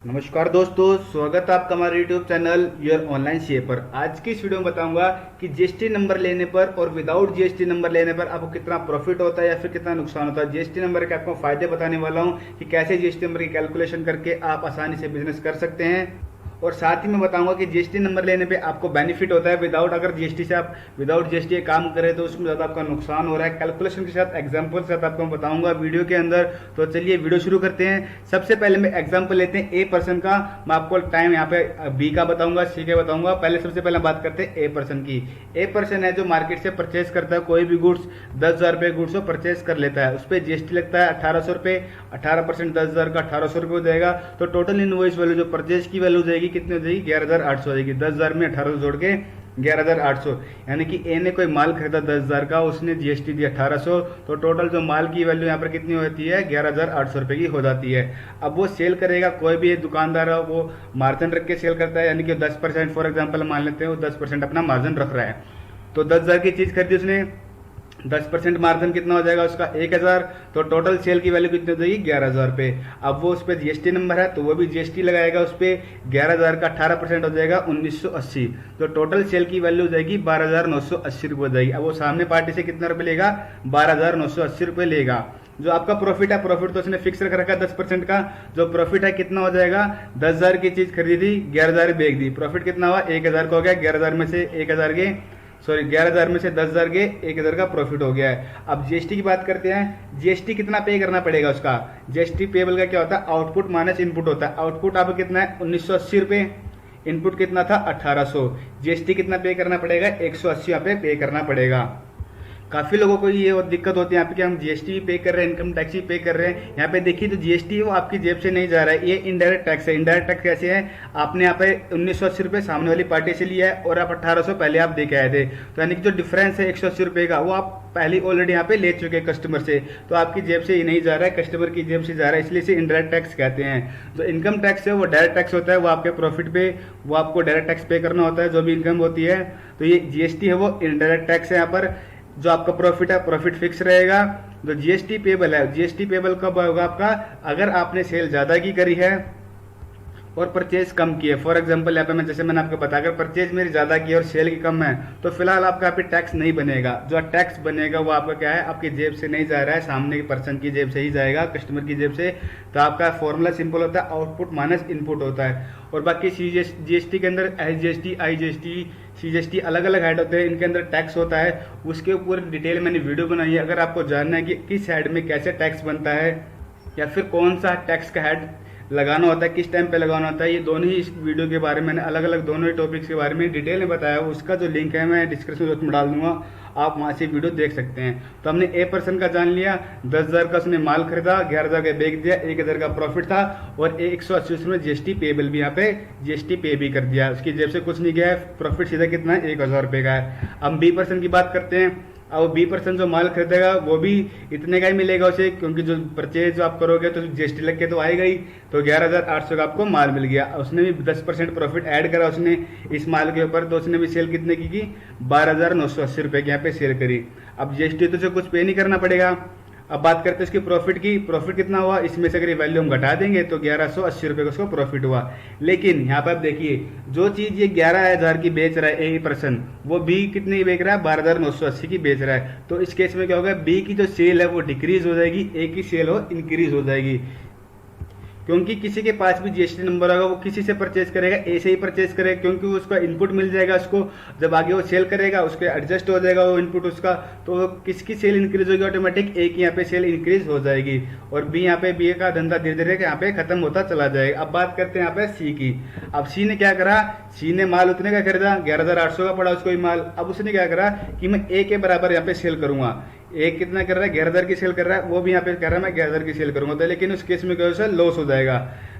नमस्कार दोस्तों, स्वागत है आपका हमारे YouTube channel your online CA पर। आज की इस वीडियो में बताऊंगा कि जीएसटी नंबर लेने पर और विदाउट जीएसटी नंबर लेने पर आपको कितना प्रॉफिट होता है या फिर कितना नुकसान होता है। जीएसटी नंबर के आपको फायदे बताने वाला हूं कि कैसे जीएसटी नंबर की कैलकुलेशन करके आप आसानी से बिजनेस कर सकते हैं, और साथ ही मैं बताऊंगा कि जीएसटी नंबर लेने पे आपको बेनिफिट होता है विदाउट, अगर जीएसटी से आप विदाउट जीएसटी काम करें तो उसमें ज़्यादा आपका नुकसान हो रहा है। कैलकुलेशन के साथ एग्जांपल के साथ आपको मैं बताऊंगा वीडियो के अंदर। तो चलिए वीडियो शुरू करते हैं। सबसे पहले मैं एग्जांपल लेते हैं ए पर्सन का। मैं आपको टाइम यहाँ पे बी का बताऊंगा, सी का बताऊंगा। सबसे पहले बात करते हैं ए पर्सन की। ए पर्सन है जो मार्केट से परचेज करता है कोई भी गुड्स, 10,000 रुपये गुड्स को परचेज कर लेता है, उस पर जीएसटी लगता है 1,800 रुपये। 18% 10,000 का 1,800 रुपये हो जाएगा। तो टोटल इनवॉइस वैल्यू जो परचेज की वैल्यू हो जाएगी कितनी हो जाएगी? 11,800 हो जाएगी। 10,000 में 1,800 जोड़ के 11,800, यानी कि ए ने कोई माल खरीदा 10,000 का, उसने जीएसटी दिया 1,800, तो टोटल जो माल की वैल्यू यहाँ पर कितनी होती है? 11,800 रुपये की हो जाती है। अब वो सेल करेगा, कोई भी दुकानदार है वो मार्जिन रख के सेल करता है, यानी कि 10% फॉर एग्जाम्पल मान लेते हैं, वो 10% अपना मार्जिन रख रहा है। तो 10,000 की चीज खरीदी उसने, 10% मार्जिन कितना हो जाएगा उसका? 1,000। तो टोटल सेल की वैल्यू कितनी हो जाएगी? 11,000 रुपये। अब वो उस पर जीएसटी नंबर है तो वो भी जीएसटी लगाएगा उस पर। 11,000 का 18% हो जाएगा 1,980। तो टोटल सेल की वैल्यू हो जाएगी 12,980 रुपये हो जाएगी। अब वो सामने पार्टी से कितना रुपये लेगा? 12,980 रुपये लेगा। जो आपका प्रॉफिट है, प्रॉफिट तो उसने फिक्स रख रखा है 10% का। जो प्रॉफिट है कितना हो जाएगा? 10,000 की चीज खरीदी, 11,000 बेच दी, प्रॉफिट कितना हुआ? 1,000 का हो गया। 11,000 में से 1,000 के 11,000 में से 10,000 के 1,000 का प्रॉफिट हो गया है। अब जीएसटी की बात करते हैं। जीएसटी कितना पे करना पड़ेगा उसका? जीएसटी पेबल का क्या होता है? आउटपुट माइनस इनपुट होता है। आउटपुट आपको कितना है? 1,980 रुपये। इनपुट कितना था? 1,800। जीएसटी कितना पे करना पड़ेगा? 180 यहाँ पे करना पड़ेगा। काफी लोगों को ये दिक्कत होती है यहाँ पे कि हम जीएसटी भी पे कर रहे हैं, इनकम टैक्स भी पे कर रहे हैं। यहाँ पे देखिए तो जीएसटी वो आपकी जेब से नहीं जा रहा है, ये इनडायरेक्ट टैक्स है। इनडायरेक्ट टैक्स कैसे है? आपने यहाँ पे 1,980 रुपये सामने वाली पार्टी से लिया है और आप 1,800 पहले आप दे के आए थे, तो यानी कि जो डिफरेंस है 180 रुपये का वो आप पहले ऑलरेडी यहाँ पे ले चुके हैं कस्टमर से, तो आपकी जेब से ये नहीं जा रहा है, कस्टमर की जेब से जा रहा है, इसलिए इसे इनडायरेक्ट टैक्स कहते हैं। जो इनकम टैक्स है वो डायरेक्ट टैक्स होता है, वो आपके प्रॉफिट पे वो आपको डायरेक्ट टैक्स पे करना होता है जो भी इनकम होती है। तो ये जीएसटी है वो इनडायरेक्ट टैक्स है। यहाँ पर जो आपका प्रॉफिट है, प्रॉफिट फिक्स रहेगा। जो जीएसटी पेबल है, जीएसटी पेबल कब होगा आपका? अगर आपने सेल ज्यादा की करी है और परचेज कम की है। फॉर एग्जांपल यहाँ पे जैसे मैंने आपको बताया, अगर परचेज मेरी ज्यादा की है और सेल की कम है तो फिलहाल आपका यहाँ पे टैक्स नहीं बनेगा। जो टैक्स बनेगा वो आपका क्या है? आपकी जेब से नहीं जा रहा है, सामने के पर्सन की जेब से ही जाएगा, कस्टमर की जेब से। तो आपका फॉर्मूला सिंपल होता है, आउटपुट माइनस इनपुट होता है। और बाकी जीएसटी के अंदर एसजीएसटी, आईजीएसटी, सीजीएसटी अलग अलग हेड होते हैं, इनके अंदर टैक्स होता है। उसके ऊपर डिटेल मैंने वीडियो बनाई है। अगर आपको जानना है कि किस हेड में कैसे टैक्स बनता है या फिर कौन सा टैक्स का हेड लगाना होता है, किस टाइम पे लगाना होता है, ये दोनों ही इस वीडियो के बारे में मैंने अलग अलग दोनों ही टॉपिक्स के बारे में डिटेल में बताया। उसका जो लिंक है मैं डिस्क्रिप्शन बॉक्स में डाल दूंगा, आप वहां से वीडियो देख सकते हैं। तो हमने ए पर्सन का जान लिया, 10,000 का उसने माल खरीदा, 11,000 का बेच दिया, 1,000 का प्रॉफिट था और 180 में जीएसटी पेबल भी यहाँ पे जीएसटी पे भी कर दिया, उसकी जेब से कुछ नहीं गया है। प्रॉफिट सीधा कितना है? 1,000 रुपये का है। अब बी पर्सन की बात करते हैं। अब बी पर्सन जो माल खरीदेगा वो भी इतने का ही मिलेगा उसे, क्योंकि जो परचेज आप करोगे तो जीएसटी लग के तो आएगा ही। तो 11,800 का आपको माल मिल गया। उसने भी 10% प्रॉफिट ऐड करा उसने इस माल के ऊपर, तो उसने भी सेल कितने की? 12,980 रुपये की यहाँ पे सेल करी। अब जीएसटी तो उसे कुछ पे नहीं करना पड़ेगा। अब बात करते हैं इसकी प्रॉफिट की। प्रॉफिट कितना हुआ? इसमें से अगर वैल्यू हम घटा देंगे तो 1,180 रुपये का उसको प्रॉफिट हुआ। लेकिन यहाँ पर आप देखिए, जो चीज ये 11,000 की बेच रहा है ए पर्सन, वो बी कितने की बेच रहा है? 12,980 की बेच रहा है। तो इस केस में क्या होगा? बी की जो सेल है वो डिक्रीज हो जाएगी, ए की सेल हो इंक्रीज हो जाएगी, क्योंकि किसी के पास भी जीएसटी नंबर होगा वो किसी से परचेज करेगा? ए से ही परचेज करेगा, क्योंकि उसका इनपुट मिल जाएगा उसको। जब आगे वो सेल करेगा उसके एडजस्ट हो जाएगा वो इनपुट उसका, तो किसकी सेल इंक्रीज होगी? ऑटोमेटिक ए की यहाँ पे सेल इंक्रीज हो जाएगी और बी यहाँ पे बी का धंधा धीरे धीरे यहाँ पे खत्म होता चला जाएगा। अब बात करते हैं यहाँ पे सी की। अब सी ने क्या करा? सी ने माल उतने का खरीदा, 11,800 का पड़ा उसको ही माल। अब उसने क्या करा कि मैं ए के बराबर यहाँ पे सेल करूंगा। एक कितना कर रहा है? 11,000 की सेल कर रहा है, वो भी यहाँ पे कर रहा है मैं 11,000 की सेल करूंगा। तो लेकिन उस केस में क्या होगा? लॉस हो जाएगा।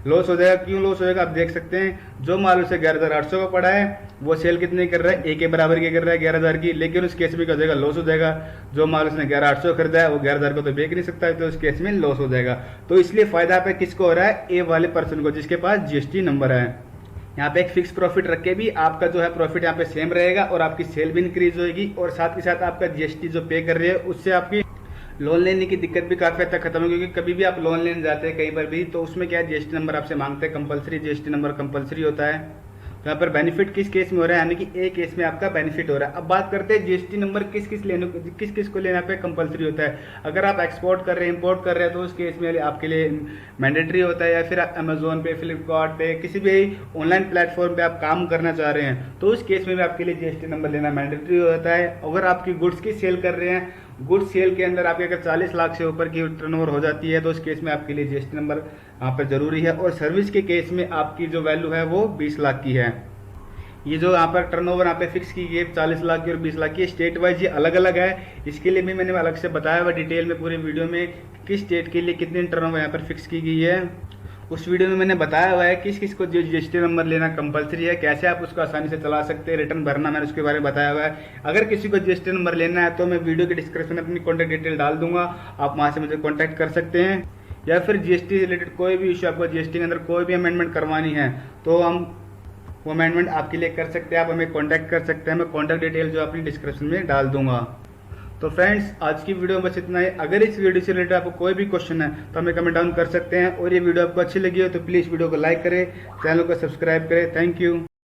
लॉस हो जाएगा। क्यों लॉस हो जाएगा? आप देख सकते हैं, जो माल उसे 11,800 का पड़ा है वो सेल कितनी कर रहा है? ए के बराबर की कर रहा है 11,000 की, लेकिन उस केस में क्या हो जाएगा? लॉस हो जाएगा। जो माल उसने 11,800 खरीदा है वो 11,000 को तो बेच नहीं सकता है, तो उस केस में लॉस हो जाएगा। तो इसलिए फायदा पे किसको हो रहा है? ए वाले पर्सन को, जिसके पास जीएसटी नंबर है। यहाँ पे एक फिक्स प्रॉफिट रख के भी आपका जो है प्रॉफिट यहाँ पे सेम रहेगा और आपकी सेल भी इंक्रीज होगी, और साथ ही साथ आपका जीएसटी जो पे कर रही है उससे आपकी लोन लेने की दिक्कत भी काफ़ी हद तक खत्म है, क्योंकि कभी भी आप लोन लेने जाते हैं कई बार भी, तो उसमें क्या है, जीएसटी नंबर आपसे मांगते हैं, कंपलसरी जीएसटी नंबर कंपलसरी होता है। तो यहाँ पर बेनिफिट किस केस में हो रहा है, यानी कि एक केस में आपका बेनिफिट हो रहा है। अब बात करते हैं जीएसटी नंबर किस किस को लेना पे कंपलसरी होता है। अगर आप एक्सपोर्ट कर रहे हैं, इंपोर्ट कर रहे हैं, तो उस केस में आपके लिए मैंडेटरी होता है, या फिर आप अमेजोन पे, फ्लिपकार्ट पे, किसी भी ऑनलाइन प्लेटफॉर्म पे आप काम करना चाह रहे हैं, तो उस केस में भी आपके लिए जीएसटी नंबर लेना मैंडेटरी होता है। अगर आपकी गुड्स की सेल कर रहे हैं, गुड्स सेल के अंदर आपके अगर 40 लाख से ऊपर की टर्नओवर हो जाती है, तो उस केस में आपके लिए जीएसटी नंबर यहाँ पर जरूरी है। और सर्विस के केस में आपकी जो वैल्यू है वो 20 लाख की है। ये जो यहाँ पर टर्नओवर यहाँ पे फिक्स की गई है 40 लाख की और 20 लाख की, स्टेट वाइज ये अलग अलग है। इसके लिए भी मैंने अलग से बताया हुआ डिटेल में पूरे वीडियो में, किस स्टेट के लिए कितनी टर्नओवर यहाँ पर फिक्स की गई है। उस वीडियो में मैंने बताया हुआ है किस किस को जीएसटी नंबर लेना कंपलसरी है, कैसे आप उसको आसानी से चला सकते हैं, रिटर्न भरना, मैंने उसके बारे में बताया हुआ है। अगर किसी को जीएसटी नंबर लेना है तो मैं वीडियो के डिस्क्रिप्शन में अपनी कॉन्टैक्ट डिटेल डाल दूंगा, आप वहाँ से मुझे कॉन्टैक्ट कर सकते हैं। या फिर जीएसटी रिलेटेड कोई भी इशू, आपको जीएसटी के अंदर कोई भी अमेंडमेंट करवानी है, तो हम वो अमेंडमेंट आपके लिए कर सकते हैं, आप हमें कांटेक्ट कर सकते हैं। मैं कांटेक्ट डिटेल जो अपनी डिस्क्रिप्शन में डाल दूंगा। तो फ्रेंड्स, आज की वीडियो में बस इतना ही। अगर इस वीडियो से रिलेटेड आपको कोई भी क्वेश्चन है तो हमें कमेंट डाउन कर सकते हैं। और ये वीडियो आपको अच्छी लगी हो तो प्लीज़ वीडियो को लाइक करें, चैनल को सब्सक्राइब करें। Thank you.